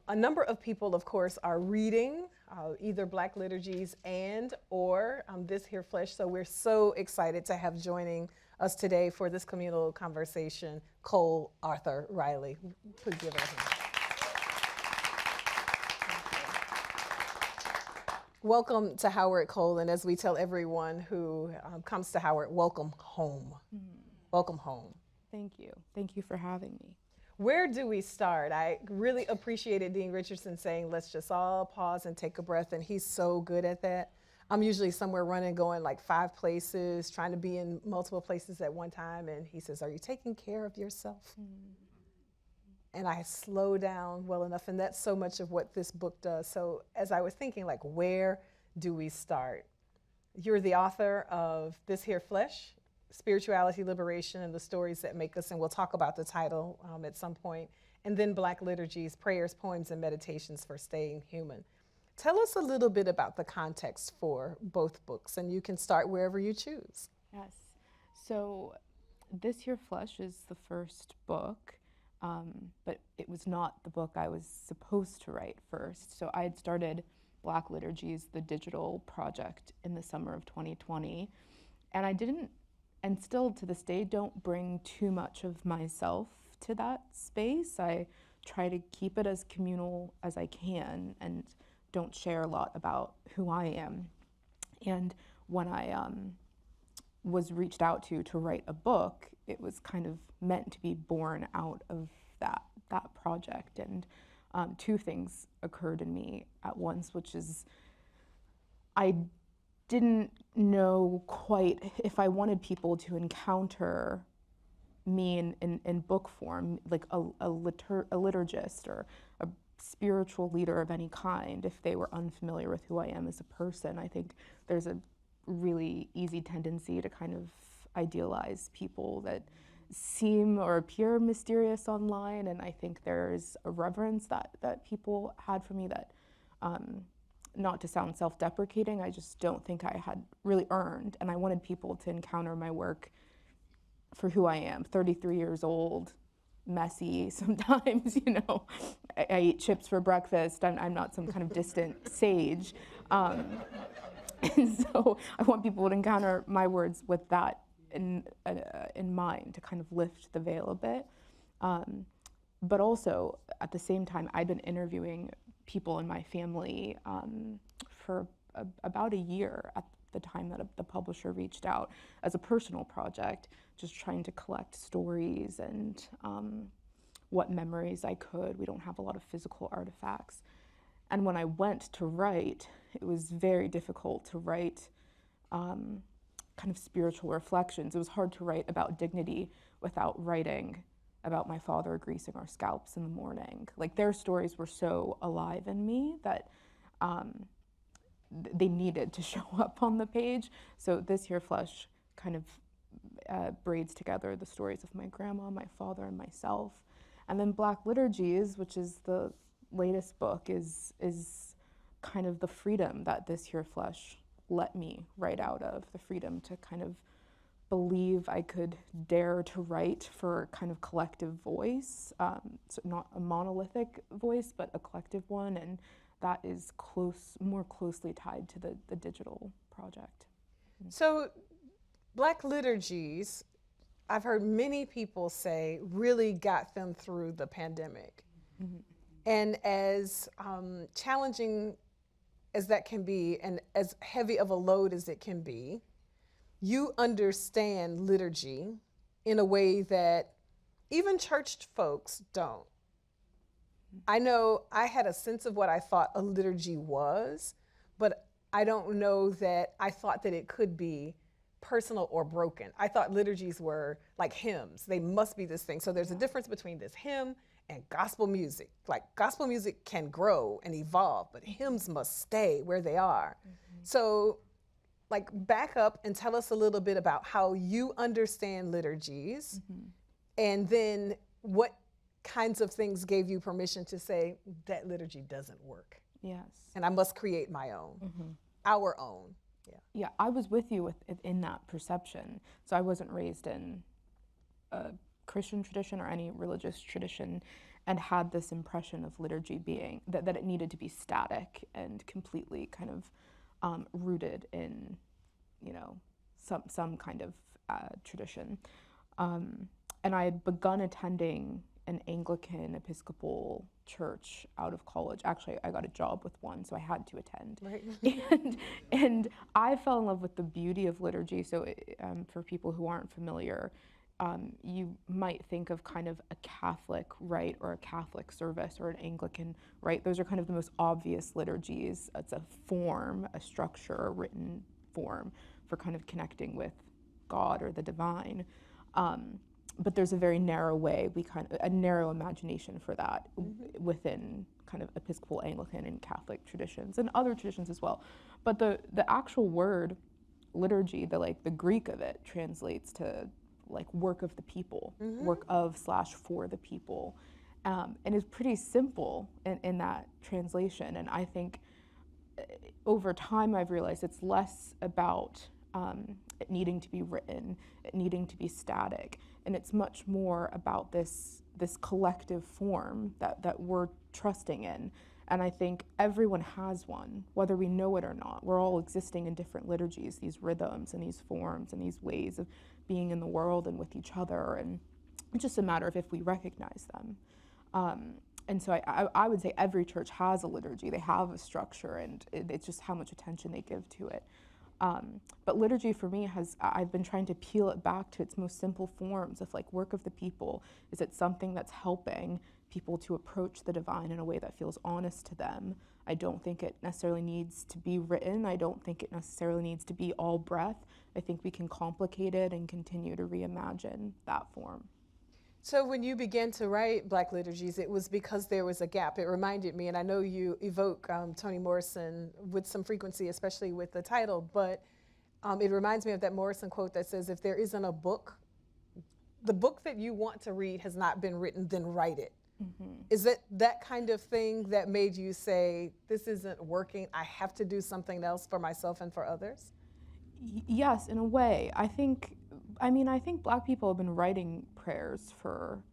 A number of people, of course, are reading either Black Liturgies and or This Here Flesh. So we're so excited to have joining us today for this communal conversation, Cole Arthur Riley. Please give it a hand. Welcome to Howard, Cole, and as we tell everyone who comes to Howard, welcome home. Welcome home. Thank you. Thank you for having me. Where do we start? I really appreciated Dean Richardson saying, let's just all pause and take a breath, and he's so good at that. I'm usually somewhere running, going like 5 places, trying to be in multiple places at one time, and he says, are you taking care of yourself? And I slow down well enough, and that's so much of what this book does. So as I was thinking, like, where do we start? You're the author of This Here Flesh, Spirituality, Liberation, and the Stories That Make Us, and we'll talk about the title at some point. And then Black Liturgies, Prayers, Poems, and Meditations for Staying Human. Tell us a little bit about the context for both books, and you can start wherever you choose. Yes. So This Here Flesh is the first book, but it was not the book I was supposed to write first. So I had started Black Liturgies, the digital project, in the summer of 2020, and I didn't, and still to this day, don't bring too much of myself to that space. I try to keep it as communal as I can and don't share a lot about who I am. And when I was reached out to write a book, it was kind of meant to be born out of that project. And 2 things occurred in me at once, which is I didn't know quite if I wanted people to encounter me in book form, like a liturgist or a spiritual leader of any kind, if they were unfamiliar with who I am as a person. I think there's a really easy tendency to kind of idealize people that seem or appear mysterious online, and I think there's a reverence that people had for me that, not to sound self-deprecating, I just don't think I had really earned, and I wanted people to encounter my work for who I am, 33 years old, messy sometimes, you know, I eat chips for breakfast, I'm not some kind of distant sage, and so I want people to encounter my words with that in mind, to kind of lift the veil a bit, but also at the same time I'd been interviewing people in my family for about a year at the time that the publisher reached out as a personal project, just trying to collect stories and what memories I could. We don't have a lot of physical artifacts. And when I went to write, it was very difficult to write kind of spiritual reflections. It was hard to write about dignity without writing about my father greasing our scalps in the morning. Like, their stories were so alive in me that they needed to show up on the page. So This Here Flesh kind of braids together the stories of my grandma, my father, and myself. And then Black Liturgies, which is the latest book, is kind of the freedom that This Here Flesh let me write out of, the freedom to kind of believe I could dare to write for kind of collective voice, so not a monolithic voice, but a collective one, and that is more closely tied to the digital project. So Black Liturgies, I've heard many people say, really got them through the pandemic. Mm-hmm. And as challenging as that can be, and as heavy of a load as it can be, you understand liturgy in a way that even church folks don't. I know I had a sense of what I thought a liturgy was, but I don't know that I thought that it could be personal or broken. I thought liturgies were like hymns. They must be this thing. So there's a difference between this hymn and gospel music. Like, gospel music can grow and evolve, but hymns must stay where they are. Mm-hmm. So, like, back up and tell us a little bit about how you understand liturgies, mm-hmm. and then what kinds of things gave you permission to say that liturgy doesn't work. Yes. And I must create my own, mm-hmm. our own. Yeah, I was with you in that perception. So I wasn't raised in a Christian tradition or any religious tradition and had this impression of liturgy being that it needed to be static and completely kind of rooted in, some kind of tradition. And I had begun attending an Anglican Episcopal church out of college. Actually, I got a job with one, so I had to attend. Right. And I fell in love with the beauty of liturgy. So for people who aren't familiar, you might think of kind of a Catholic rite or a Catholic service or an Anglican rite. Those are kind of the most obvious liturgies. It's a form, a structure, a written form for kind of connecting with God or the divine. But there's a very narrow way, a narrow imagination for that within kind of Episcopal, Anglican, and Catholic traditions, and other traditions as well. But the actual word liturgy, the Greek of it, translates to like work of the people, work of / for the people, and is pretty simple in that translation. And I think over time I've realized it's less about it needing to be written, it needing to be static, and it's much more about this collective form that we're trusting in. And I think everyone has one, whether we know it or not. We're all existing in different liturgies, these rhythms and these forms and these ways of being in the world and with each other. And it's just a matter of if we recognize them. And so I would say every church has a liturgy. They have a structure, and it's just how much attention they give to it. But liturgy for me I've been trying to peel it back to its most simple forms of like work of the people. Is it something that's helping people to approach the divine in a way that feels honest to them? I don't think it necessarily needs to be written. I don't think it necessarily needs to be all breath. I think we can complicate it and continue to reimagine that form. So when you began to write Black Liturgies, it was because there was a gap. It reminded me, and I know you evoke Toni Morrison with some frequency, especially with the title, but it reminds me of that Morrison quote that says, if there isn't a book, the book that you want to read has not been written, then write it. Is it that kind of thing that made you say, this isn't working, I have to do something else for myself and for others? Yes, in a way. I think Black people have been writing prayers for,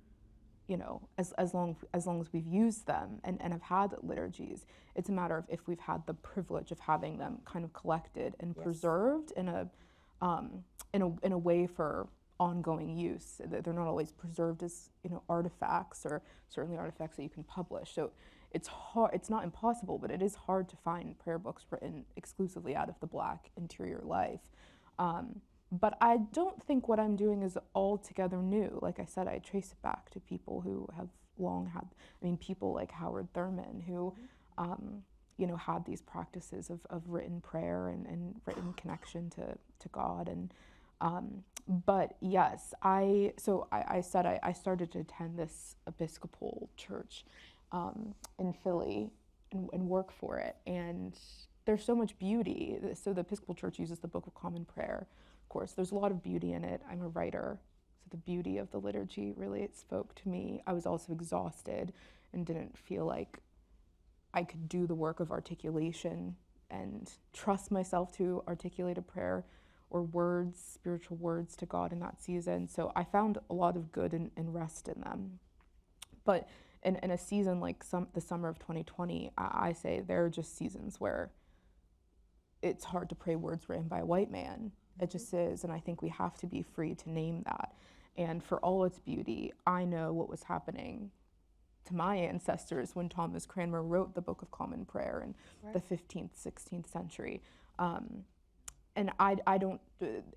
as long as we've used them and have had liturgies. It's a matter of if we've had the privilege of having them kind of collected and preserved in a way for ongoing use. They're not always preserved as artifacts, or certainly artifacts that you can publish. So it's hard. It's not impossible, but it is hard to find prayer books written exclusively out of the Black interior life. But I don't think what I'm doing is altogether new. Like I said, I trace it back to people who have long had, people like Howard Thurman, who, had these practices of written prayer and written connection to God. And but yes, I said I started to attend this Episcopal church in Philly and work for it. And there's so much beauty. So the Episcopal Church uses the Book of Common Prayer. Of course, there's a lot of beauty in it. I'm a writer, so the beauty of the liturgy really, it spoke to me. I was also exhausted and didn't feel like I could do the work of articulation and trust myself to articulate a prayer or words, spiritual words to God in that season. So I found a lot of good and rest in them. But in a season like the summer of 2020, I say there are just seasons where it's hard to pray words written by a white man. It just is, and I think we have to be free to name that. And for all its beauty, I know what was happening to my ancestors when Thomas Cranmer wrote the Book of Common Prayer in the 15th, 16th century. And I don't,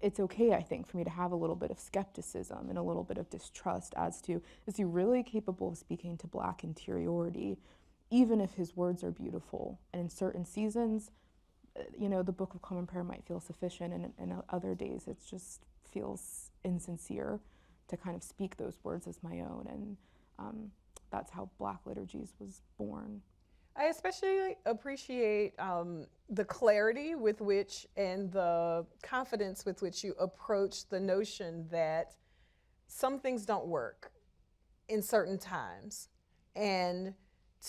it's okay, I think, for me to have a little bit of skepticism and a little bit of distrust as to, is he really capable of speaking to Black interiority, even if his words are beautiful? And in certain seasons, the Book of Common Prayer might feel sufficient, and other days it just feels insincere to kind of speak those words as my own. And that's how Black Liturgies was born. I especially appreciate the clarity with which and the confidence with which you approach the notion that some things don't work in certain times, and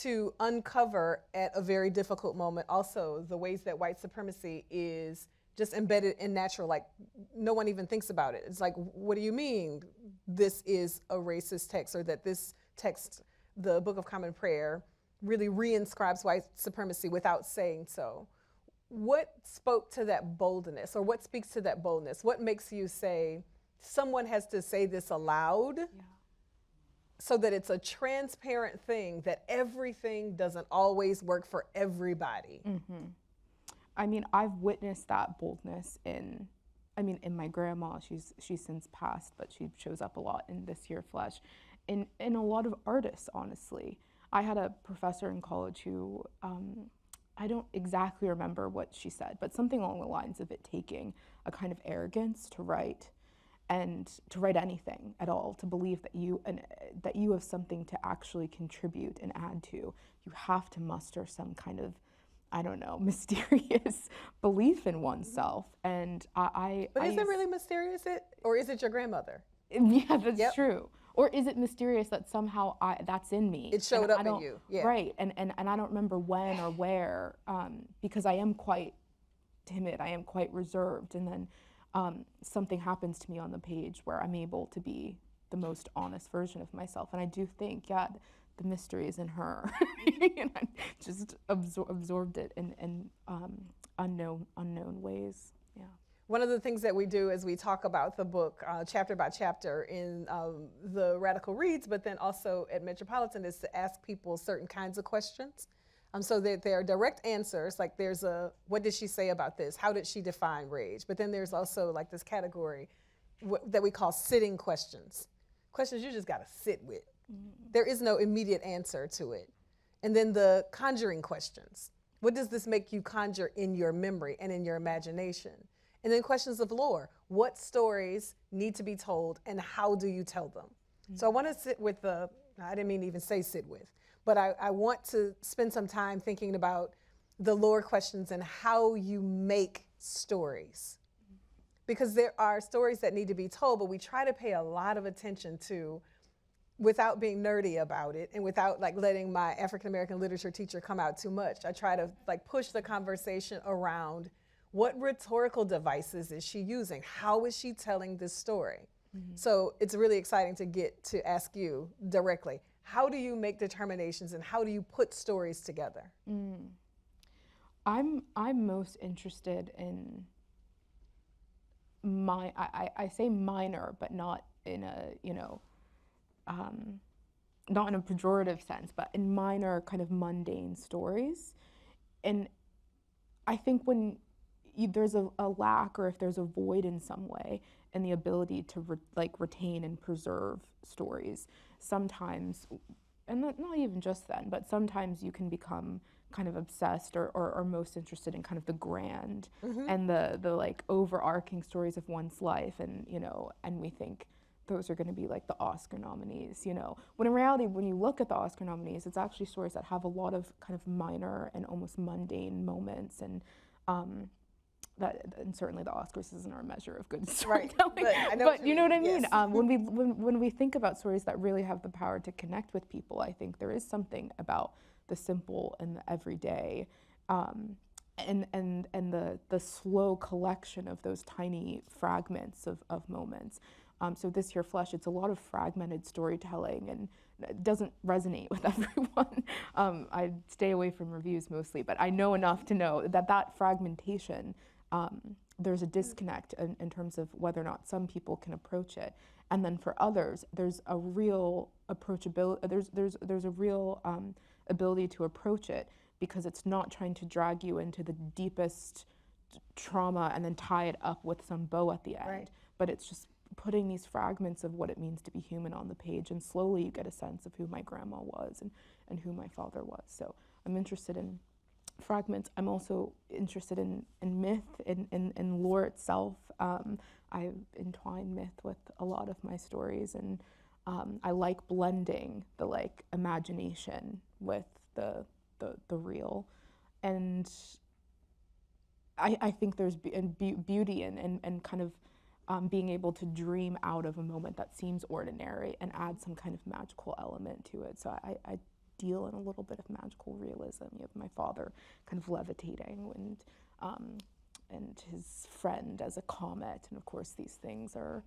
to uncover at a very difficult moment also the ways that white supremacy is just embedded in natural, like no one even thinks about it. It's like, what do you mean this is a racist text, or that this text, the Book of Common Prayer, really reinscribes white supremacy without saying so? What spoke to that boldness, or what speaks to that boldness? What makes you say, someone has to say this aloud, so that it's a transparent thing, that everything doesn't always work for everybody? Mm-hmm. I mean, I've witnessed that boldness in my grandma. She's since passed, but she shows up a lot in This Here Flesh. In a lot of artists, honestly. I had a professor in college who, I don't exactly remember what she said, but something along the lines of it taking a kind of arrogance to write, and to write anything at all, to believe that you have something to actually contribute and add to. You have to muster some kind of, I don't know, mysterious belief in oneself. And But is it really mysterious, or is it your grandmother? Yeah, that's true. Or is it mysterious that somehow that's in me? It showed up in you, yeah. Right, and I don't remember when or where, because I am quite timid, I am quite reserved, and then something happens to me on the page where I'm able to be the most honest version of myself. And I do think, the mystery is in her. And I just absorbed it in unknown ways. Yeah. One of the things that we do is we talk about the book chapter by chapter in the Radical Reads, but then also at Metropolitan, is to ask people certain kinds of questions. So that there are direct answers, like there's what did she say about this? How did she define rage? But then there's also like this category that we call sitting questions. Questions you just gotta sit with. Mm-hmm. There is no immediate answer to it. And then the conjuring questions. What does this make you conjure in your memory and in your imagination? And then questions of lore. What stories need to be told, and how do you tell them? Mm-hmm. So I wanna sit with I didn't mean to even say sit with, but I want to spend some time thinking about the lore questions and how you make stories. Because there are stories that need to be told, but we try to pay a lot of attention to, without being nerdy about it, and without like letting my African American literature teacher come out too much. I try to like push the conversation around, what rhetorical devices is she using? How is she telling this story? Mm-hmm. So it's really exciting to get to ask you directly, how do you make determinations, and how do you put stories together? I'm most interested in I say minor, but not in a not in a pejorative sense, but in minor kind of mundane stories. And I think when there's a lack, or if there's a void in some way in the ability to retain and preserve stories, sometimes, and not even just then, but sometimes you can become kind of obsessed or most interested in kind of the grand, mm-hmm. and the like overarching stories of one's life, and and we think those are going to be like the Oscar nominees, when in reality, when you look at the Oscar nominees, it's actually stories that have a lot of kind of minor and almost mundane moments, and and certainly the Oscars isn't our measure of good storytelling. Right. But you know what I mean? Yes. When we think about stories that really have the power to connect with people, I think there is something about the simple and the everyday, and the slow collection of those tiny fragments of moments. So This Here Flesh, it's a lot of fragmented storytelling, and it doesn't resonate with everyone. I stay away from reviews mostly, but I know enough to know that fragmentation, there's a disconnect in terms of whether or not some people can approach it. And then for others, there's a real approachability, there's a real ability to approach it, because it's not trying to drag you into the deepest trauma and then tie it up with some bow at the end. Right. But it's just putting these fragments of what it means to be human on the page, and slowly you get a sense of who my grandma was and who my father was. So I'm interested in fragments. I'm also interested in myth, in lore itself. I entwine myth with a lot of my stories, and I like blending the imagination with the real. And I think there's beauty in kind of being able to dream out of a moment that seems ordinary and add some kind of magical element to it. So I deal in a little bit of magical realism. You have my father kind of levitating, and his friend as a comet. And of course, these things are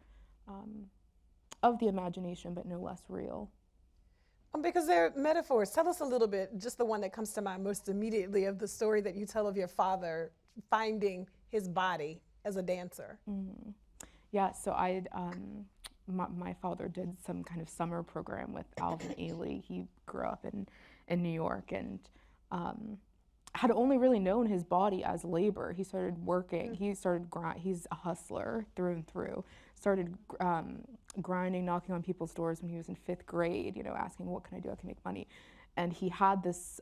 of the imagination, but no less real. Because they're metaphors. Tell us a little bit, just the one that comes to mind most immediately, of the story that you tell of your father finding his body as a dancer. Yeah, so my father did some kind of summer program with Alvin Ailey. He grew up in New York and had only really known his body as labor. He started working. He started he's a hustler through and through. Started grinding, knocking on people's doors when he was in 5th grade, asking, what can I do? I can make money. And he had this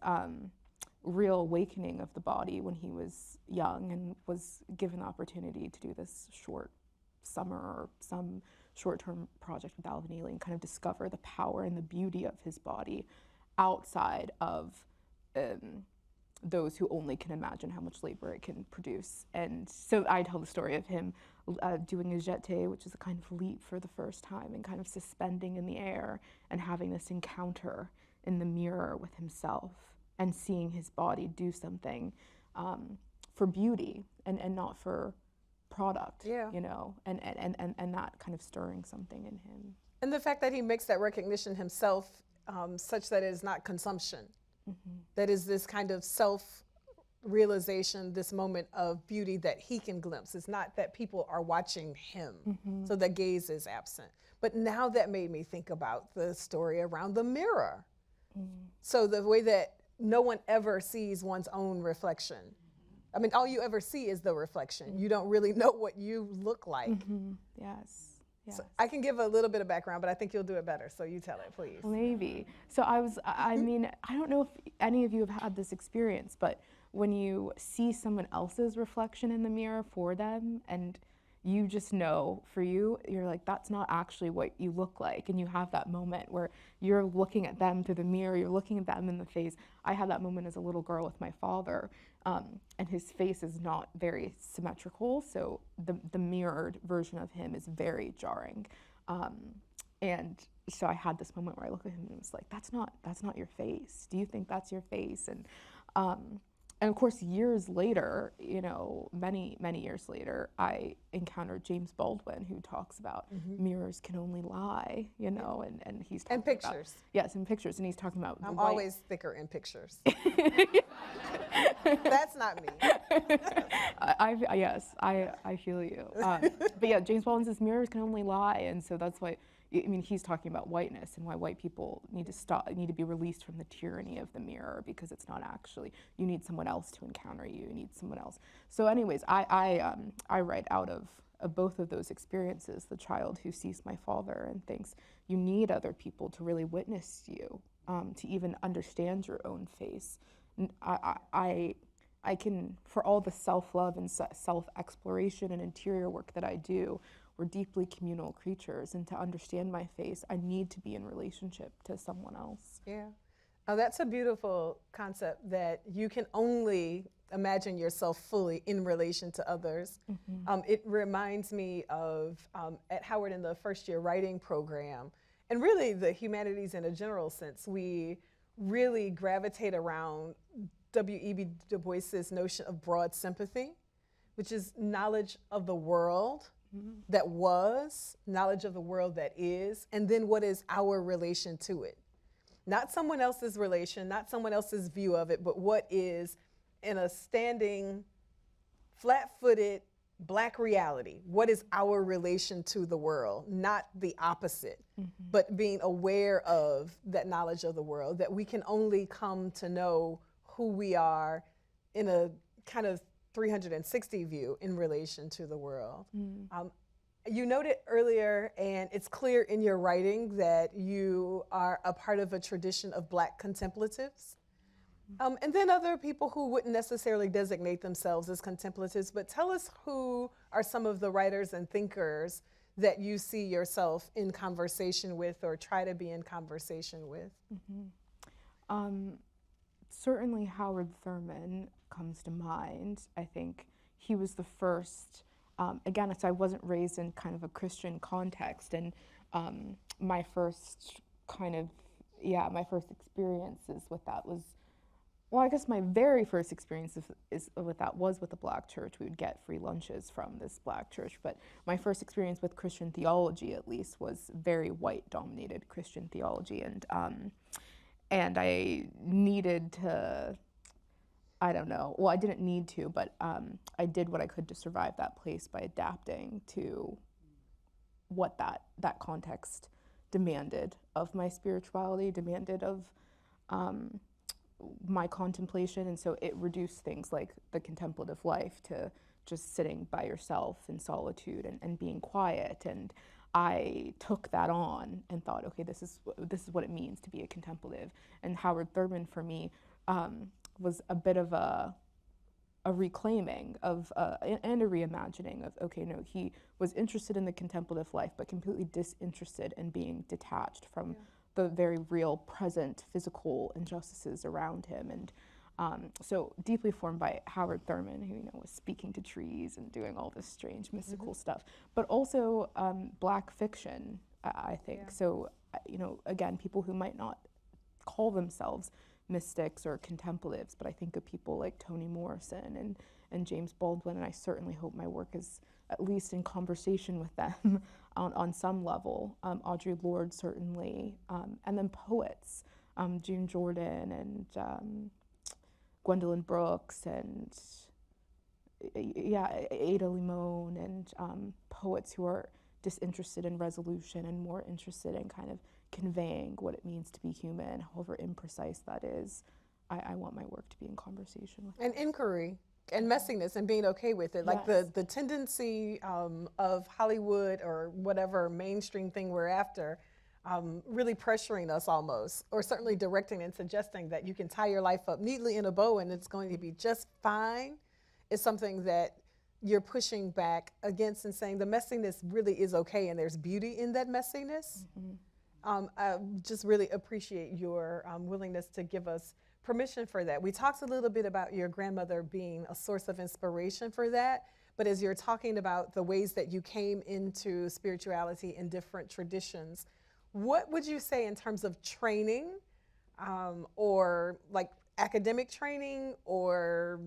real awakening of the body when he was young and was given the opportunity to do this short summer or some short-term project with Alvin Ailey and kind of discover the power and the beauty of his body outside of those who only can imagine how much labor it can produce. And so I tell the story of him doing a jeté, which is a kind of leap for the first time, and kind of suspending in the air and having this encounter in the mirror with himself and seeing his body do something for beauty and not for product, and that kind of stirring something in him. And the fact that he makes that recognition himself such that it is not consumption. That is this kind of self-realization, this moment of beauty that he can glimpse. It's not that people are watching him, so the gaze is absent. But now that made me think about the story around the mirror. So the way that no one ever sees one's own reflection. I mean, all you ever see is the reflection. You don't really know what you look like. Yes. So I can give a little bit of background, but I think you'll do it better. So you tell it, please. Maybe. So I mean, I don't know if any of you have had this experience, but when you see someone else's reflection in the mirror for them and you just know for you, you're like, that's not actually what you look like. And you have that moment where you're looking at them through the mirror, you're looking at them in the face. I had that moment as a little girl with my father, and his face is not very symmetrical, so the mirrored version of him is very jarring. And so I had this moment where I looked at him and was like, that's not your face. Do you think that's your face? And of course, years later, many, many years later, I encountered James Baldwin, who talks about mirrors can only lie, and he's talking and pictures. Yes, in pictures, and he's talking about. I'm always thicker in pictures. That's not me. Yes, I feel you. But yeah, James Baldwin says mirrors can only lie, and so that's why. I mean, he's talking about whiteness and why white people need to be released from the tyranny of the mirror, because it's not actually, you need someone else to encounter you, you need someone else. So anyways, I write out of both of those experiences, the child who sees my father and thinks you need other people to really witness you, to even understand your own face. I can, for all the self-love and self-exploration and interior work that I do, we're deeply communal creatures, and to understand my face, I need to be in relationship to someone else. Yeah. Oh, that's a beautiful concept, that you can only imagine yourself fully in relation to others. It reminds me of at Howard in the first-year writing program, and really the humanities in a general sense, we really gravitate around W.E.B. Du Bois's notion of broad sympathy, which is knowledge of the world that was, knowledge of the world that is, and then what is our relation to it. Not someone else's relation, not someone else's view of it, but what is in a standing, flat-footed, Black reality. What is our relation to the world? Not the opposite, but being aware of that knowledge of the world, that we can only come to know who we are in a kind of 360 view in relation to the world. You noted earlier, and it's clear in your writing, that you are a part of a tradition of Black contemplatives. And then other people who wouldn't necessarily designate themselves as contemplatives, but tell us who are some of the writers and thinkers that you see yourself in conversation with or try to be in conversation with. Certainly Howard Thurman comes to mind. I think he was the first, again, so I wasn't raised in kind of a Christian context, and my first experiences with that was Well, I guess my very first experience with that was with the Black church. We would get free lunches from this Black church, but my first experience with Christian theology, at least, was very white-dominated Christian theology, and I needed to. I don't know. Well, I didn't need to, but I did what I could to survive that place by adapting to what that context demanded of my spirituality, demanded of my contemplation. And so it reduced things like the contemplative life to just sitting by yourself in solitude and being quiet. And I took that on and thought, okay, this is what it means to be a contemplative. And Howard Thurman, for me, was a bit of a reclaiming of and a reimagining of, okay, no, he was interested in the contemplative life, but completely disinterested in being detached from the very real, present, physical injustices around him. And so deeply formed by Howard Thurman, who was speaking to trees and doing all this strange mystical stuff, but also Black fiction, I think. Yeah. So again, people who might not call themselves mystics or contemplatives, but I think of people like Toni Morrison and James Baldwin, and I certainly hope my work is at least in conversation with them on some level. Audre Lorde, certainly, and then poets, June Jordan and Gwendolyn Brooks and Ada Limon, and poets who are disinterested in resolution and more interested in kind of conveying what it means to be human, however imprecise that is. I want my work to be in conversation with and inquiry and messiness and being okay with it. Like the tendency of Hollywood or whatever mainstream thing we're after, really pressuring us almost, or certainly directing and suggesting that you can tie your life up neatly in a bow and it's going to be just fine, is something that you're pushing back against and saying the messiness really is okay and there's beauty in that messiness. I just really appreciate your willingness to give us permission for that. We talked a little bit about your grandmother being a source of inspiration for that, but as you're talking about the ways that you came into spirituality in different traditions, what would you say in terms of training or like academic training or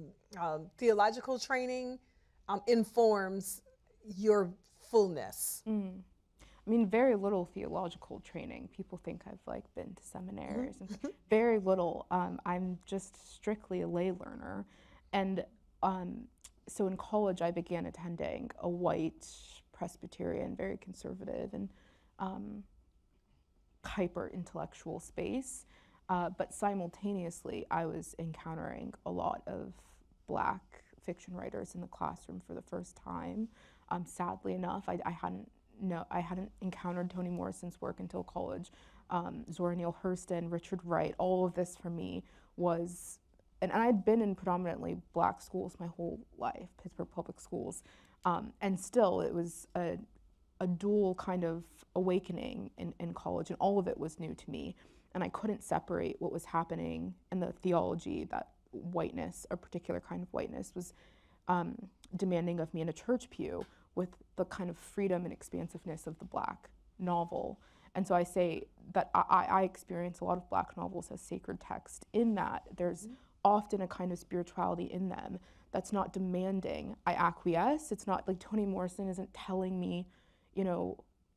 theological training informs your fullness? I mean, very little theological training. People think I've been to seminaries, and very little. I'm just strictly a lay learner, and so in college I began attending a white Presbyterian, very conservative and hyper intellectual space, but simultaneously I was encountering a lot of Black fiction writers in the classroom for the first time. Sadly enough, I hadn't encountered Toni Morrison's work until college. Zora Neale Hurston, Richard Wright, all of this for me was, and I'd been in predominantly Black schools my whole life, Pittsburgh public schools, and still it was a dual kind of awakening in college, and all of it was new to me, and I couldn't separate what was happening in the theology that whiteness, a particular kind of whiteness, was demanding of me in a church pew with the kind of freedom and expansiveness of the Black novel. And so I say that I experience a lot of Black novels as sacred text, in that there's often a kind of spirituality in them that's not demanding. I acquiesce. It's not like Toni Morrison isn't telling me,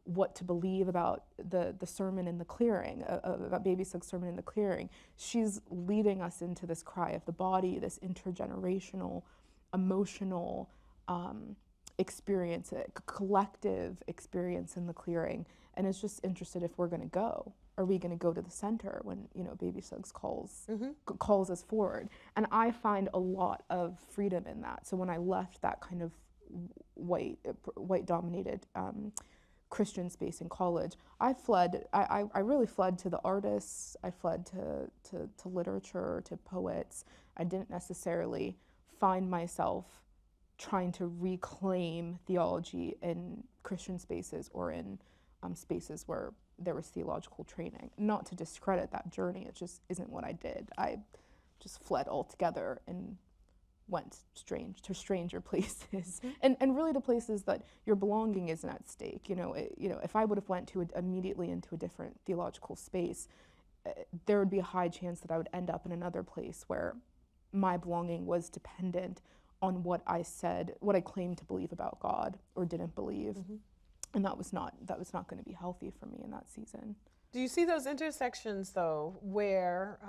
what to believe about the sermon in the clearing, about Baby Sug's sermon in the clearing. She's leading us into this cry of the body, this intergenerational, emotional experience, a collective experience in the clearing, and is just interested if we're going to go. Are we going to go to the center when Baby Suggs calls us forward? And I find a lot of freedom in that. So when I left that kind of white-dominated Christian space in college, I fled. I really fled to the artists. I fled to literature, to poets. I didn't necessarily find myself trying to reclaim theology in Christian spaces or in spaces where there was theological training. Not to discredit that journey, it just isn't what I did. I just fled altogether and went to stranger places, and really to places that your belonging isn't at stake. If I would have went immediately into a different theological space, there would be a high chance that I would end up in another place where my belonging was dependent on what I said, what I claimed to believe about God or didn't believe. And that was not going to be healthy for me in that season. Do you see those intersections, though, where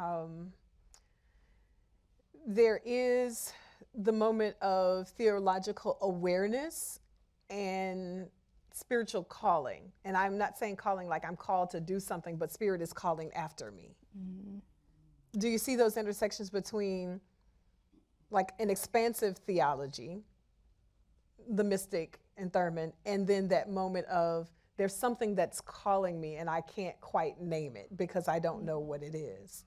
there is the moment of theological awareness and spiritual calling? And I'm not saying calling like I'm called to do something, but Spirit is calling after me. Do you see those intersections between like an expansive theology, the mystic and Thurman, and then that moment of there's something that's calling me and I can't quite name it because I don't know what it is?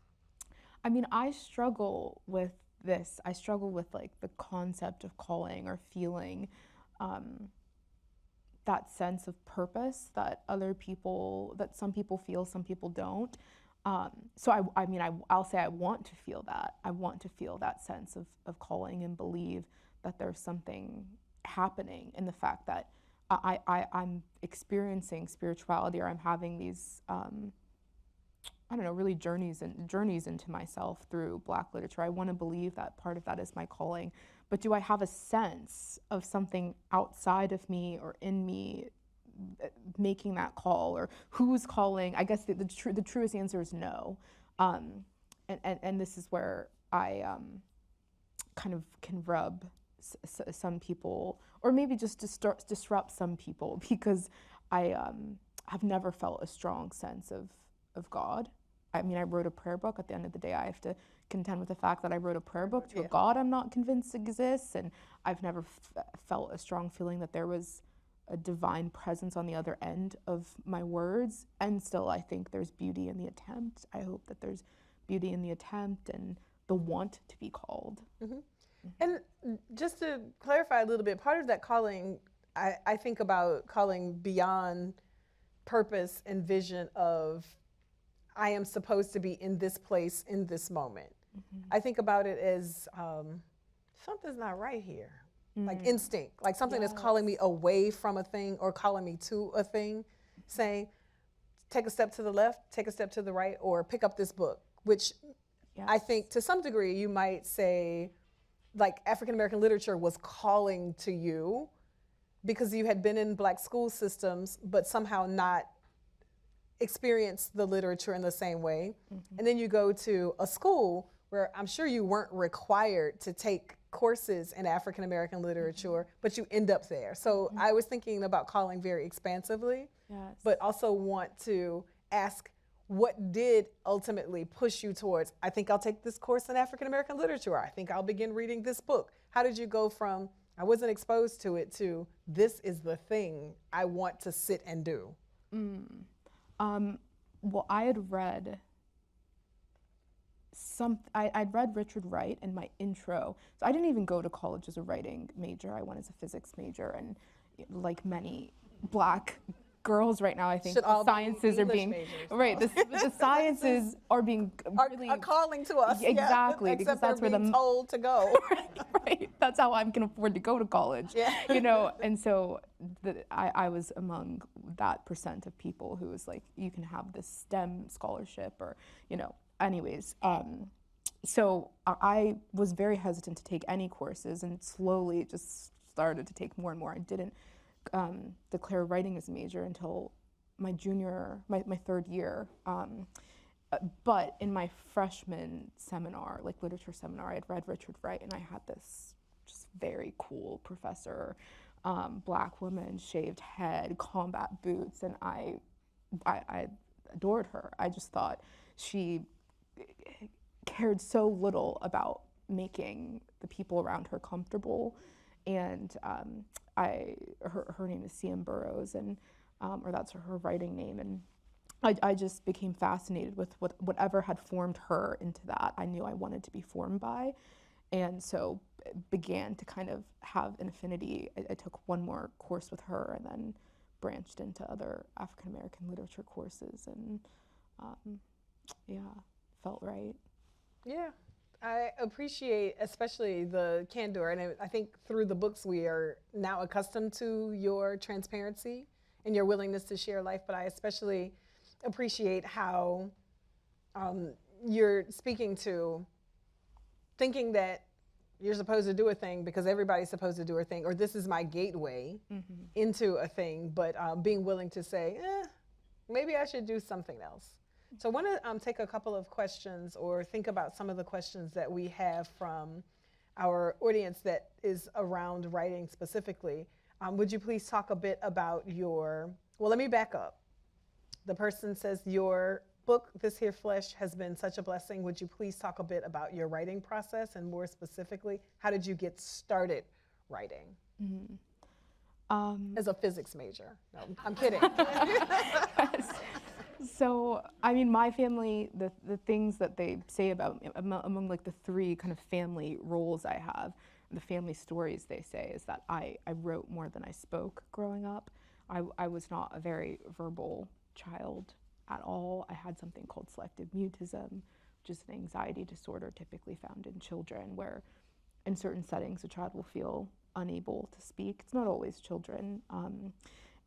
I mean, I struggle with this. I struggle with like the concept of calling or feeling that sense of purpose that some people feel, some people don't. So I'll say I want to feel that. I want to feel that sense of calling and believe that there's something happening in the fact that I'm experiencing spirituality, or I'm having these, really journeys into myself through Black literature. I want to believe that part of that is my calling. But do I have a sense of something outside of me or in me making that call, or who's calling? I guess the truest answer is no. And this is where I kind of can rub some people, or maybe just disrupt some people, because I have never felt a strong sense of God. I mean, I wrote a prayer book. At the end of the day, I have to contend with the fact that I wrote a prayer book to a God I'm not convinced exists, and I've never felt a strong feeling that there was a divine presence on the other end of my words. And still, I think there's beauty in the attempt. I hope that there's beauty in the attempt and the want to be called. And just to clarify a little bit, part of that calling, I think about calling beyond purpose and vision of I am supposed to be in this place in this moment. I think about it as something's not right here, like instinct, like something that's calling me away from a thing or calling me to a thing, saying, take a step to the left, take a step to the right, or pick up this book, which I think to some degree you might say, like African American literature was calling to you because you had been in Black school systems, but somehow not experienced the literature in the same way. And then you go to a school where I'm sure you weren't required to take courses in African American literature, but you end up there. So I was thinking about calling very expansively, but also want to ask, what did ultimately push you towards, I think I'll take this course in African American literature, I think I'll begin reading this book? How did you go from, I wasn't exposed to it, to this is the thing I want to sit and do? Well, I had read I'd read Richard Wright in my intro. So I didn't even go to college as a writing major. I went as a physics major, and like many Black girls right now, I think the sciences are being majors, the sciences are being really are calling to us. Exactly, because that's where being told to go. right. That's how I can afford to go to college. And so I was among that percent of people who was like, you can have this STEM scholarship, or anyways. So I was very hesitant to take any courses, and slowly just started to take more and more. I didn't declare writing as a major until my third year. But in my freshman seminar, like literature seminar, I had read Richard Wright, and I had this just very cool professor, Black woman, shaved head, combat boots, and I adored her. I just thought she cared so little about making the people around her comfortable. And her name is C.M. Burroughs, and or that's her writing name, and I just became fascinated with whatever had formed her into that I knew I wanted to be formed by, and so began to kind of have an affinity. I took one more course with her, and then branched into other African American literature courses, and felt right. Yeah. I appreciate especially the candor, and I think through the books we are now accustomed to your transparency and your willingness to share life, but I especially appreciate how you're speaking to thinking that you're supposed to do a thing because everybody's supposed to do a thing, or this is my gateway into a thing, but being willing to say, maybe I should do something else. So I want to take a couple of questions or think about some of the questions that we have from our audience that is around writing specifically. Would you please talk a bit about well, let me back up. The person says, your book, This Here Flesh, has been such a blessing. Would you please talk a bit about your writing process, and more specifically, how did you get started writing? As a physics major. No, I'm kidding. So, I mean, my family, the things that they say about me, among like the three kind of family roles I have, the family stories they say, is that I wrote more than I spoke growing up. I was not a very verbal child at all. I had something called selective mutism, which is an anxiety disorder typically found in children, where in certain settings a child will feel unable to speak. It's not always children.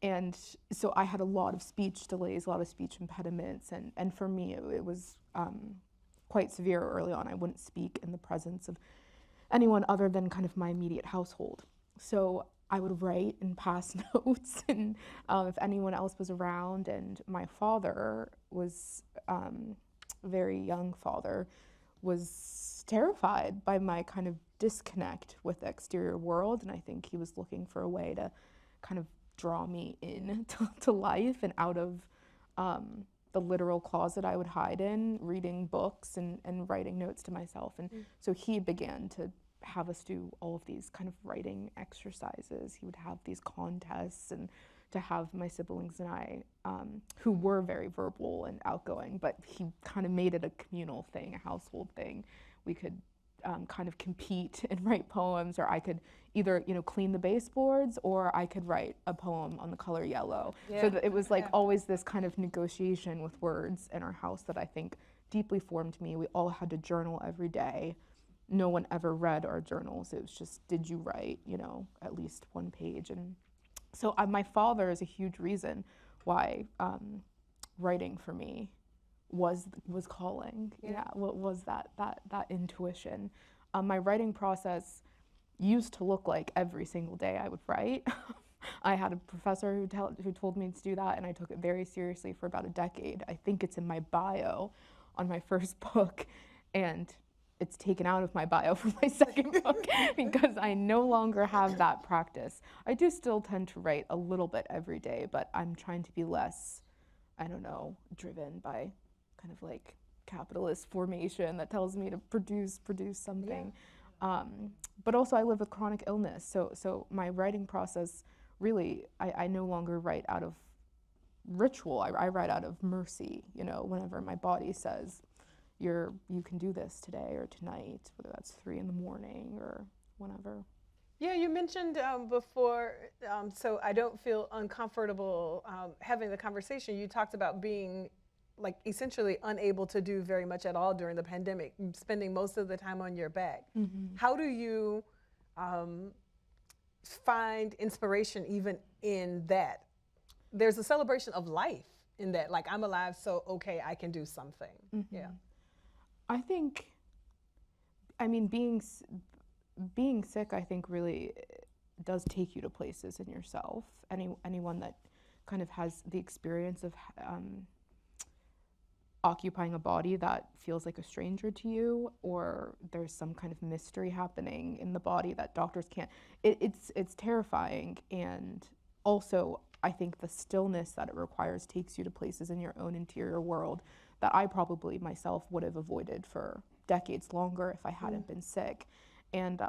And so I had a lot of speech delays, a lot of speech impediments, and for me it was quite severe early on. I wouldn't speak in the presence of anyone other than kind of my immediate household. So I would write and pass notes, and if anyone else was around. And my father was, a very young father, was terrified by my kind of disconnect with the exterior world, and I think he was looking for a way to kind of draw me in to life and out of the literal closet I would hide in, reading books and writing notes to myself. And so he began to have us do all of these kind of writing exercises. He would have these contests, and to have my siblings and I, who were very verbal and outgoing, but he kind of made it a communal thing, a household thing. We could kind of compete and write poems, or I could either, clean the baseboards, or I could write a poem on the color yellow. Yeah. So that it was like always this kind of negotiation with words in our house that I think deeply formed me. We all had to journal every day. No one ever read our journals. It was just, did you write, at least one page? And so my father is a huge reason why writing for me was calling. Yeah, what was that intuition? My writing process used to look like every single day I would write. I had a professor who told me to do that, and I took it very seriously for about a decade. I think it's in my bio on my first book, and it's taken out of my bio for my second book because I no longer have that practice. I do still tend to write a little bit every day, but I'm trying to be less, driven by kind of like capitalist formation that tells me to produce something. Yeah. But also I live with chronic illness, so my writing process really, I no longer write out of ritual. I write out of mercy, whenever my body says, you can do this today or tonight, whether that's 3 a.m. or whenever. Yeah, you mentioned before, so I don't feel uncomfortable having the conversation. You talked about being like essentially unable to do very much at all during the pandemic, spending most of the time on your back. Mm-hmm. How do you find inspiration even in that? There's a celebration of life in that, like I'm alive, so okay, I can do something. Mm-hmm. Yeah. I think, being sick, I think really does take you to places in yourself. Anyone that kind of has the experience of occupying a body that feels like a stranger to you, or there's some kind of mystery happening in the body that doctors can't, it's terrifying. And also, I think the stillness that it requires takes you to places in your own interior world that I probably myself would have avoided for decades longer if I hadn't been sick. And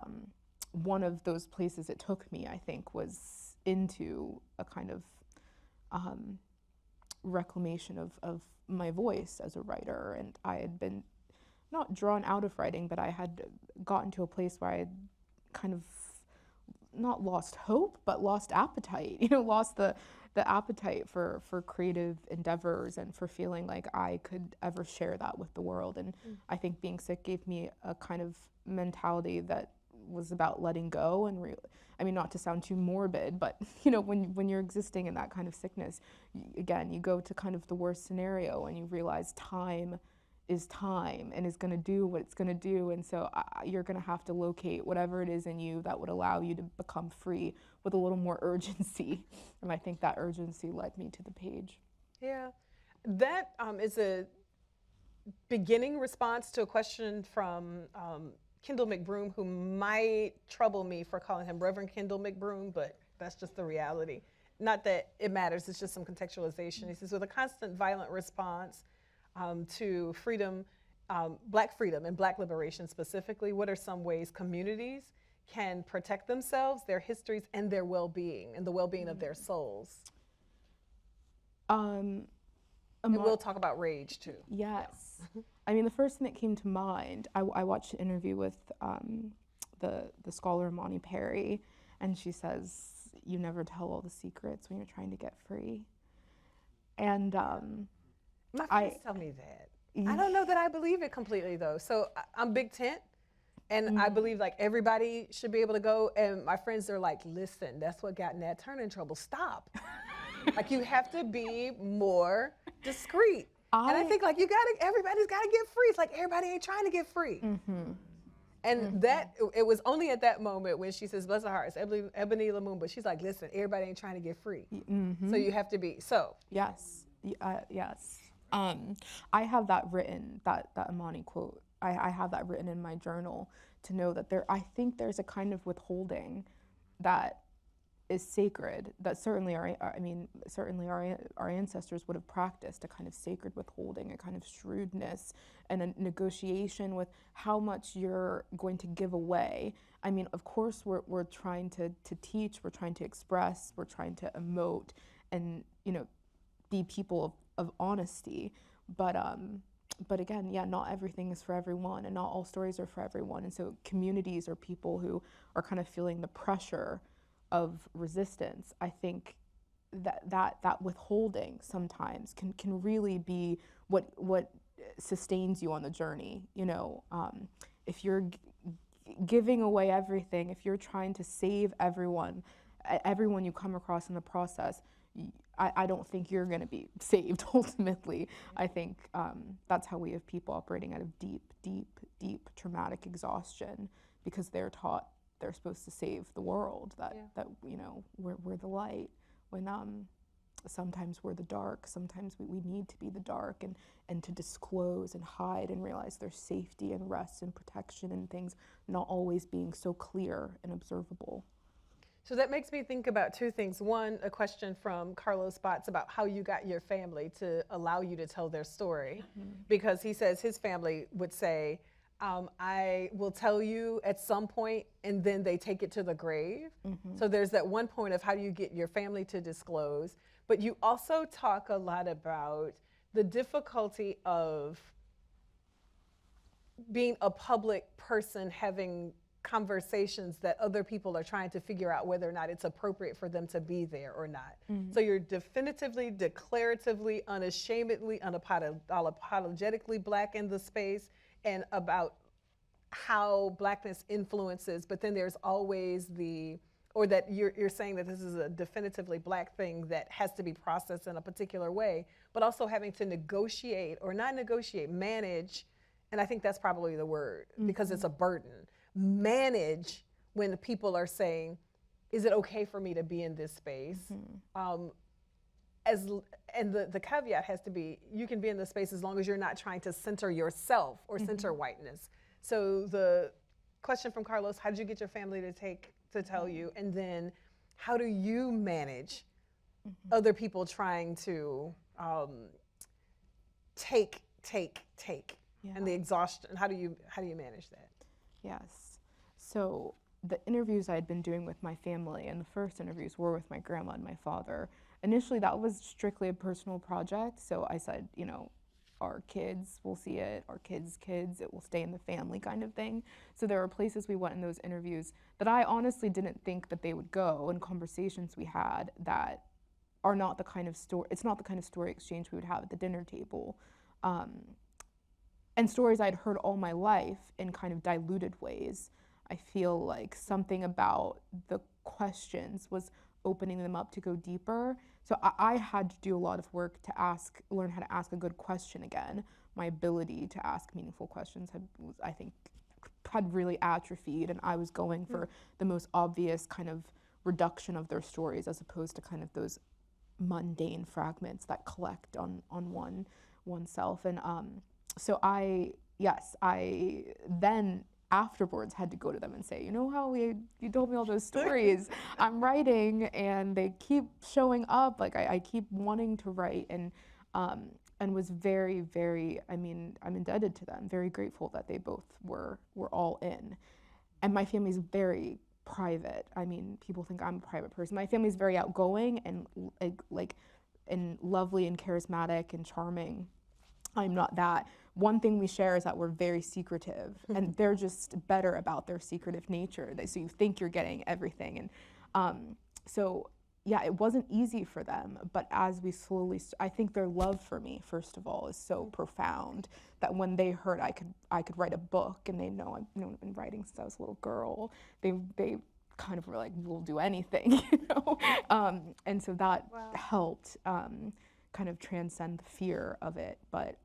one of those places it took me, I think, was into a kind of reclamation of my voice as a writer. And I had been not drawn out of writing, but I had gotten to a place where I had kind of not lost hope, but lost appetite, lost the appetite for creative endeavors and for feeling like I could ever share that with the world. And I think being sick gave me a kind of mentality that was about letting go and not to sound too morbid, but when you're existing in that kind of sickness, again, you go to kind of the worst scenario and you realize time is time and is going to do what it's going to do. And so you're going to have to locate whatever it is in you that would allow you to become free with a little more urgency. And I think that urgency led me to the page. Yeah, that is a beginning response to a question from Kendall McBroom, who might trouble me for calling him Reverend Kendall McBroom, but that's just the reality. Not that it matters, it's just some contextualization. He says, with a constant violent response to freedom, Black freedom and Black liberation specifically, what are some ways communities can protect themselves, their histories, and their well-being, and the well-being of their souls? And we'll talk about rage too. Yes. I mean, the first thing that came to mind, I watched an interview with the scholar Imani Perry, and she says, you never tell all the secrets when you're trying to get free. And my friends tell me that. I don't know that I believe it completely though. So I'm Big Tent, and I believe like everybody should be able to go, and my friends are like, listen, that's what got Nat Turner in trouble. Stop. Like, you have to be more discreet. And I think like everybody's gotta get free. It's like everybody ain't trying to get free. And that, it was only at that moment when she says, bless her heart, it's Ebony Lumumba. She's like, listen, everybody ain't trying to get free. So you have to be, so. Yes, yes. I have that written, that Imani quote, I have that written in my journal to know that I think there's a kind of withholding that is sacred, that certainly our ancestors would have practiced, a kind of sacred withholding, a kind of shrewdness, and a negotiation with how much you're going to give away. I mean, of course, we're trying to teach, we're trying to express, we're trying to emote, and be people of honesty. But again, yeah, not everything is for everyone, and not all stories are for everyone. And so communities or people who are kind of feeling the pressure of resistance, I think that withholding sometimes can really be what sustains you on the journey. If you're giving away everything, if you're trying to save everyone you come across in the process, I don't think you're going to be saved ultimately. I think that's how we have people operating out of deep traumatic exhaustion, because they're taught they're supposed to save the world, that we're the light, when sometimes we're the dark. Sometimes we need to be the dark and to disclose and hide and realize there's safety and rest and protection and things not always being so clear and observable. So that makes me think about two things. One, a question from Carlos Spots about how you got your family to allow you to tell their story, because he says his family would say, I will tell you at some point, and then they take it to the grave. So there's that one point of how do you get your family to disclose, but you also talk a lot about the difficulty of being a public person, having conversations that other people are trying to figure out whether or not it's appropriate for them to be there or not. So you're definitively, declaratively, unashamedly, unapologetically Black in the space, and about how Blackness influences, but then there's always or that you're saying that this is a definitively Black thing that has to be processed in a particular way, but also having to negotiate, or not negotiate, manage, and I think that's probably the word, because it's a burden. Manage when people are saying, is it okay for me to be in this space? And the caveat has to be, you can be in the space as long as you're not trying to center yourself or center whiteness. So the question from Carlos, how did you get your family to tell you? And then how do you manage other people trying to take, and the exhaustion? How do you manage that? Yes. So the interviews I had been doing with my family, and the first interviews were with my grandma and my father. Initially, that was strictly a personal project. So I said, our kids will see it, our kids' kids, it will stay in the family kind of thing. So there were places we went in those interviews that I honestly didn't think that they would go, and conversations we had that are not the kind of story, it's not the kind of story exchange we would have at the dinner table. And stories I'd heard all my life in kind of diluted ways. I feel like something about the questions was opening them up to go deeper. So I had to do a lot of work to learn how to ask a good question again. my ability to ask meaningful questions I think, had really atrophied, and I was going for the most obvious kind of reduction of their stories as opposed to kind of those mundane fragments that collect on oneself. And so I then afterwards had to go to them and say, you know how you told me all those stories, I'm writing and they keep showing up, like I keep wanting to write, and was very, very, I mean, I'm indebted to them, very grateful that they both were all in. And my family's very private. I mean, people think I'm a private person. My family's very outgoing and and lovely and charismatic and charming. I'm not that. One thing we share is that we're very secretive, and they're just better about their secretive nature. So you think you're getting everything, and so yeah, it wasn't easy for them. But as we slowly, I think their love for me, first of all, is so profound that when they heard I could write a book, and they know I've been writing since I was a little girl, they kind of were like, we'll do anything, you know, and so that helped kind of transcend the fear of it. But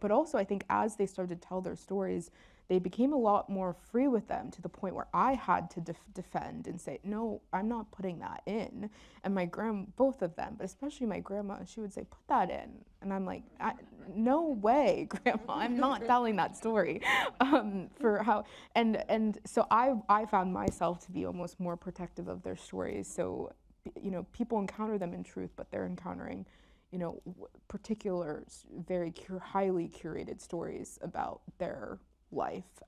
also I think as they started to tell their stories, they became a lot more free with them, to the point where I had to defend and say, no, I'm not putting that in. And both of them, but especially my grandma, she would say, put that in. And I'm like, no way, Grandma, I'm not telling that story. And so I found myself to be almost more protective of their stories. So, you know, people encounter them in truth, but they're encountering, you know, particular, very highly curated stories about their life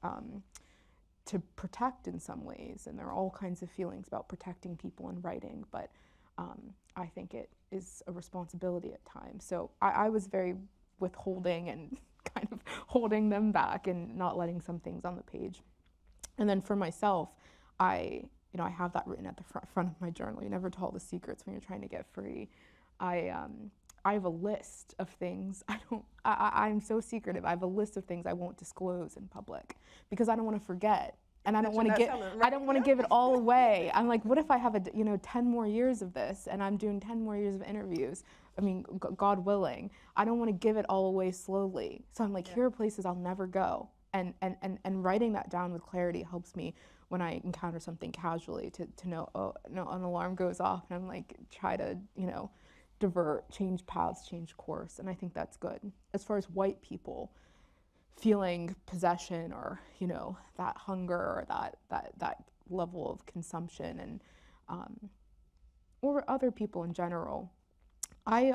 to protect in some ways. And there are all kinds of feelings about protecting people in writing, but I think it is a responsibility at times. So I was very withholding and kind of holding them back and not letting some things on the page. And then for myself, I have that written at the front of my journal. You never tell all the secrets when you're trying to get free. I have a list of things I'm so secretive. I have a list of things I won't disclose in public because I don't want to forget, and I don't want to give it all away. I'm like, what if I have 10 more years of this, and I'm doing 10 more years of interviews? I mean, God willing, I don't want to give it all away slowly. So I'm like, here are places I'll never go, and writing that down with clarity helps me when I encounter something casually to know, oh no, an alarm goes off, and I'm like, try to divert, change paths, change course, and I think that's good. As far as white people feeling possession or that hunger or that level of consumption, and or other people in general, I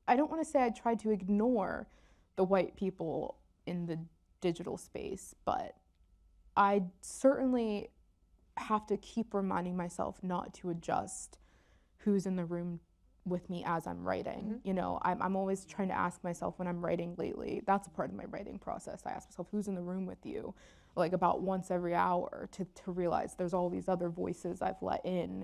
don't want to say I tried to ignore the white people in the digital space, but I certainly have to keep reminding myself not to adjust who's in the room with me as I'm writing. I'm always trying to ask myself when I'm writing lately, that's a part of my writing process. I ask myself, who's in the room with you? Like about once every hour to realize there's all these other voices I've let in,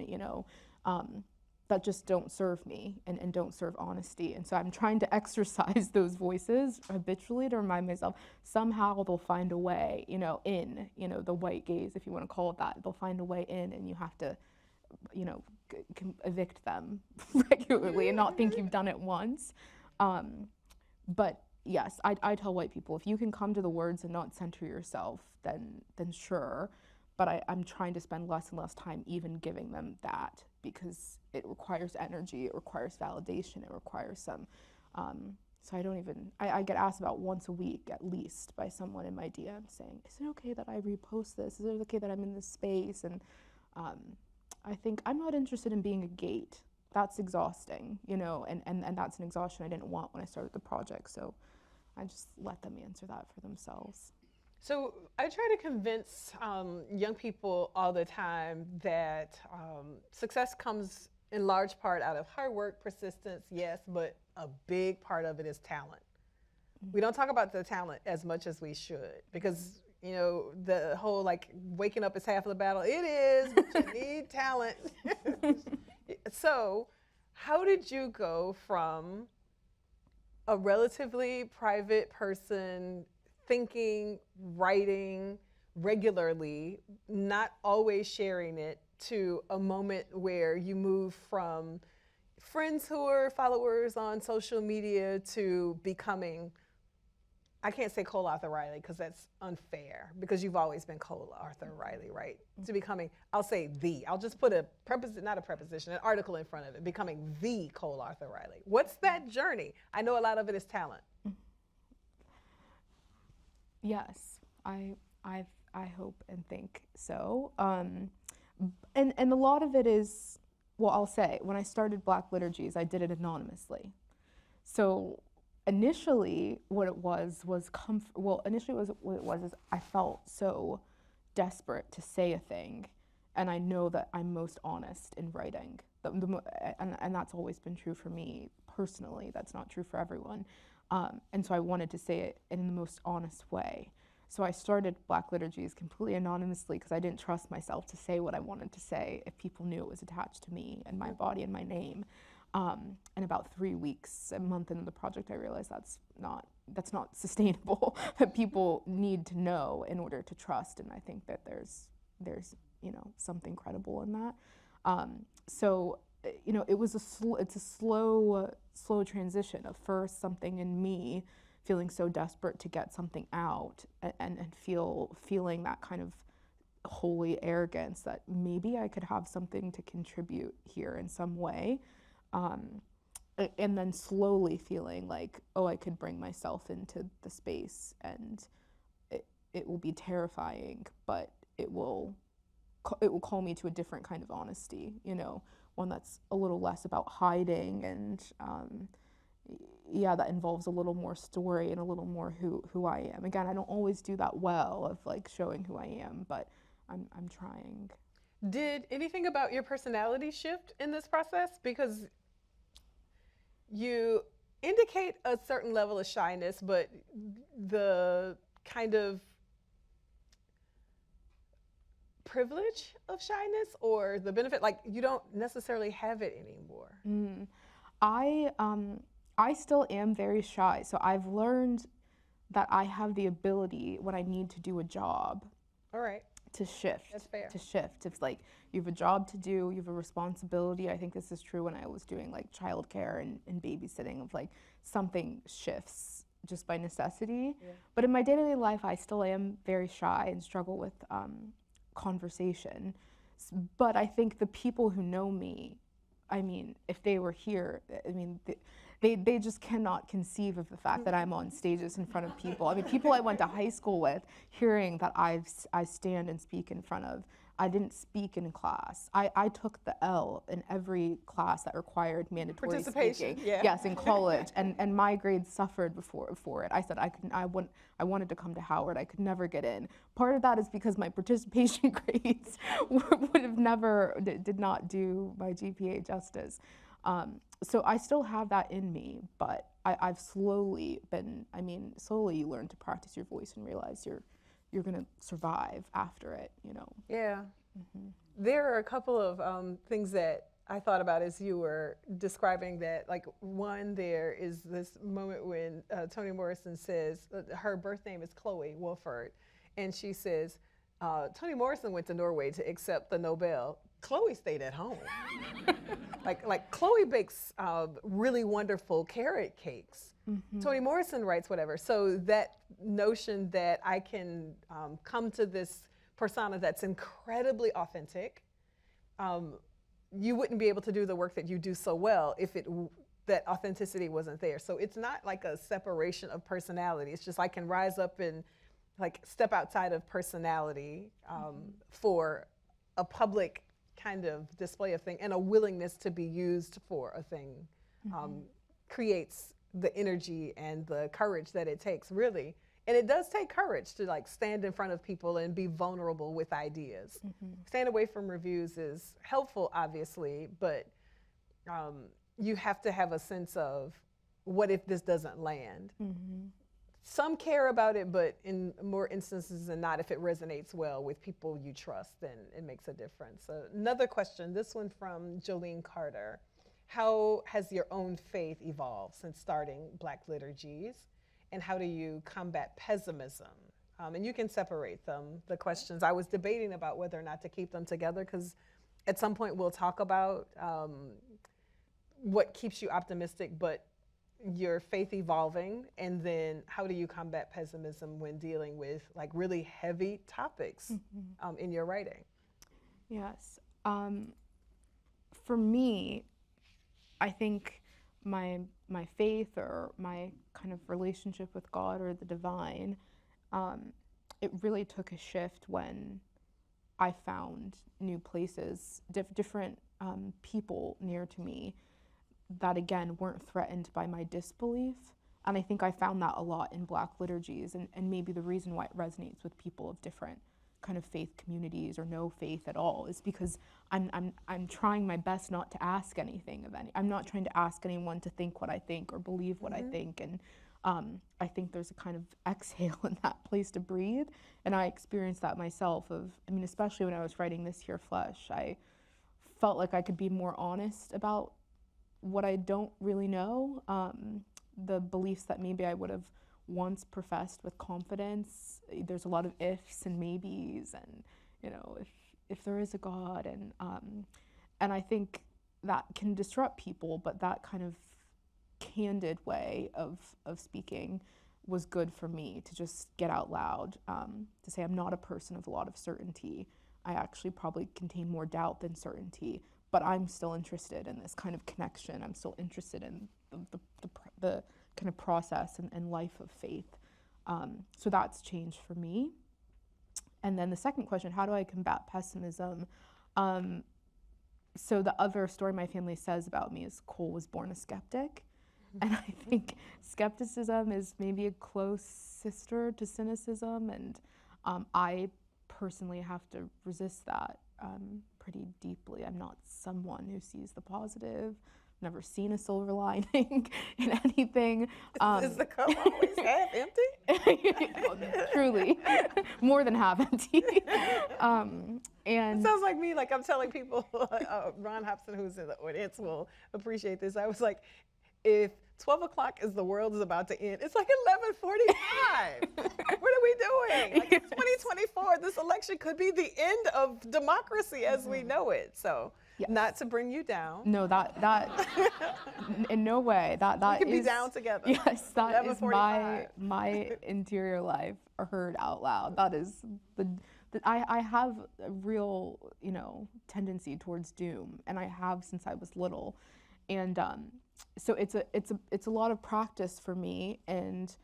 that just don't serve me and don't serve honesty. And so I'm trying to exercise those voices habitually to remind myself somehow they'll find a way, in, the white gaze, if you want to call it that, they'll find a way in, and you have to, evict them regularly and not think you've done it once. But yes, I tell white people, if you can come to the words and not center yourself, then sure. But I'm trying to spend less and less time even giving them that, because it requires energy, it requires validation, it requires some, so I get asked about once a week at least by someone in my DM saying, is it okay that I repost this? Is it okay that I'm in this space? And I think I'm not interested in being a gate. That's exhausting, and that's an exhaustion I didn't want when I started the project. So I just let them answer that for themselves. So I try to convince young people all the time that success comes in large part out of hard work, persistence, yes, but a big part of it is talent. We don't talk about the talent as much as we should, because the whole waking up is half of the battle. It is, but you need talent. So how did you go from a relatively private person thinking, writing regularly, not always sharing it, to a moment where you move from friends who are followers on social media to becoming, I can't say Cole Arthur Riley because that's unfair because you've always been Cole Arthur Riley, right? To becoming, I'll just put a preposition, not a preposition, an article in front of it, becoming the Cole Arthur Riley. What's that journey? I know a lot of it is talent. Yes, I hope and think so. And a lot of it is, well, I'll say, when I started Black Liturgies, I did it anonymously. So initially what it was is I felt so desperate to say a thing, and I know that I'm most honest in writing. And that's always been true for me personally. That's not true for everyone. And so I wanted to say it in the most honest way. So I started Black Liturgies completely anonymously because I didn't trust myself to say what I wanted to say if people knew it was attached to me and my body and my name. And about 3 weeks, a month into the project, I realized that's not sustainable. That people need to know in order to trust, and I think that there's something credible in that. So it was a slow transition of first something in me feeling so desperate to get something out and feeling that kind of holy arrogance that maybe I could have something to contribute here in some way. And then slowly feeling like, oh, I could bring myself into the space, and it will be terrifying, but it will call me to a different kind of honesty, one that's a little less about hiding and that involves a little more story and a little more who I am. Again, I don't always do that well of like showing who I am, but I'm trying. Did anything about your personality shift in this process? Because you indicate a certain level of shyness, but the kind of privilege of shyness or the benefit, like you don't necessarily have it anymore. I still am very shy. So I've learned that I have the ability when I need to do a job. All right. To shift. That's fair. To shift. It's like you have a job to do, you have a responsibility. I think this is true when I was doing like childcare and babysitting, of like something shifts just by necessity. Yeah. But in my day-to-day life, I still am very shy and struggle with conversation. But I think the people who know me, I mean, if they were here, I mean, they just cannot conceive of the fact that I'm on stages in front of people. I mean, people I went to high school with, hearing that I stand and speak in front of. I didn't speak in class. I took the L in every class that required mandatory speaking. Yeah. Yes, in college, and my grades suffered for it. I said I wanted to come to Howard. I could never get in. Part of that is because my participation grades did not do my GPA justice. So I still have that in me, but I've slowly you learn to practice your voice and realize you're going to survive after it, Yeah. Mm-hmm. There are a couple of things that I thought about as you were describing that. Like, one, there is this moment when Toni Morrison says, her birth name is Chloe Wolford, and she says, Toni Morrison went to Norway to accept the Nobel. Chloe stayed at home. like Chloe bakes really wonderful carrot cakes. Mm-hmm. Toni Morrison writes whatever. So that notion that I can come to this persona that's incredibly authentic, you wouldn't be able to do the work that you do so well if that authenticity wasn't there. So it's not like a separation of personality. It's just I can rise up and like step outside of personality for a public kind of display of thing, and a willingness to be used for a thing creates the energy and the courage that it takes, really. And it does take courage to like stand in front of people and be vulnerable with ideas. Mm-hmm. Staying away from reviews is helpful, obviously, but you have to have a sense of, what if this doesn't land? Mm-hmm. Some care about it, but in more instances than not, if it resonates well with people you trust, then it makes a difference. So another question, this one from Jolene Carter. How has your own faith evolved since starting Black Liturgies? And how do you combat pessimism? And you can separate them, the questions. I was debating about whether or not to keep them together, because at some point we'll talk about what keeps you optimistic, but your faith evolving, and then how do you combat pessimism when dealing with like really heavy topics in your writing? Yes. For me, I think my faith or my kind of relationship with God or the divine, it really took a shift when I found new places, different people near to me that again weren't threatened by my disbelief. And I think I found that a lot in Black liturgies, and maybe the reason why it resonates with people of different kind of faith communities or no faith at all is because I'm trying my best not to ask anything of any. I'm not trying to ask anyone to think what I think or believe what I think, and I think there's a kind of exhale in that place to breathe, and I experienced that myself. Especially when I was writing This Here Flesh, I felt like I could be more honest about what I don't really know, the beliefs that maybe I would have once professed with confidence. There's a lot of ifs and maybes, and if there is a God, and I think that can disrupt people, but that kind of candid way of speaking was good for me, to just get out loud, to say I'm not a person of a lot of certainty. I actually probably contain more doubt than certainty, but I'm still interested in this kind of connection. I'm still interested in the kind of process and life of faith. So that's changed for me. And then the second question, how do I combat pessimism? So the other story my family says about me is Cole was born a skeptic. And I think skepticism is maybe a close sister to cynicism. And I personally have to resist that pretty deeply. I'm not someone who sees the positive. Never seen a silver lining in anything. Is the cup always half empty? Truly, more than half empty. And it sounds like me, like I'm telling people, Ron Hobson, who's in the audience, will appreciate this. I was like, if 12 o'clock is the world is about to end, it's like 11:45. What are we doing? Like it's 2024. This election could be the end of democracy as we know it. So. Yes. Not to bring you down. No, that in no way. That we can be down together. Yes, that is my interior life heard out loud. That is I have a real tendency towards doom, and I have since I was little, and so it's a lot of practice for me and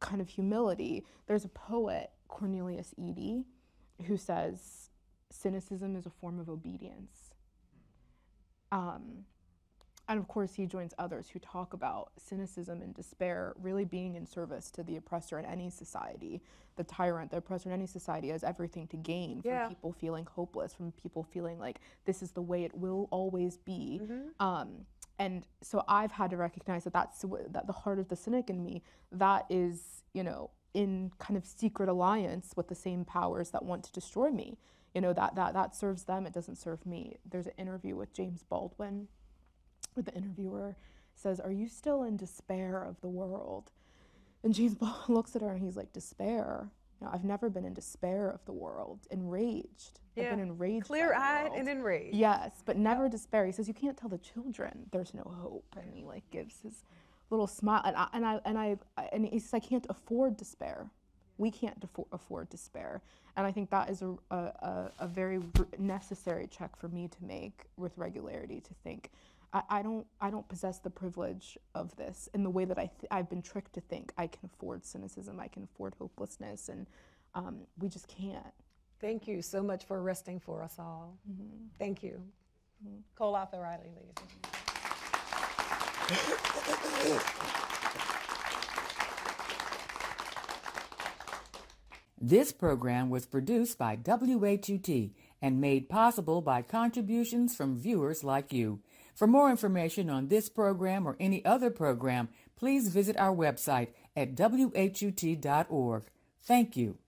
kind of humility. There's a poet, Cornelius Eady, who says cynicism is a form of obedience. And of course he joins others who talk about cynicism and despair really being in service to the oppressor in any society. The tyrant, the oppressor in any society has everything to gain from people feeling hopeless, from people feeling like this is the way it will always be. And so I've had to recognize that the heart of the cynic in me, that is, in kind of secret alliance with the same powers that want to destroy me. That serves them, it doesn't serve me. There's an interview with James Baldwin where the interviewer says, "Are you still in despair of the world?" And James Baldwin looks at her and he's like, "Despair? I've never been in despair of the world. Enraged. I've been enraged. Clear-eyed and enraged. Yes, but never despair." He says, "You can't tell the children there's no hope." And he gives his little smile. And he says, "I can't afford despair. We can't afford despair." And I think that is a very necessary check for me to make with regularity, to think, I don't possess the privilege of this in the way that I've been tricked to think. I can afford cynicism, I can afford hopelessness, and we just can't. Thank you so much for resting for us all. Thank you. Cole Arthur Riley, ladies and gentlemen. This program was produced by WHUT and made possible by contributions from viewers like you. For more information on this program or any other program, please visit our website at WHUT.org. Thank you.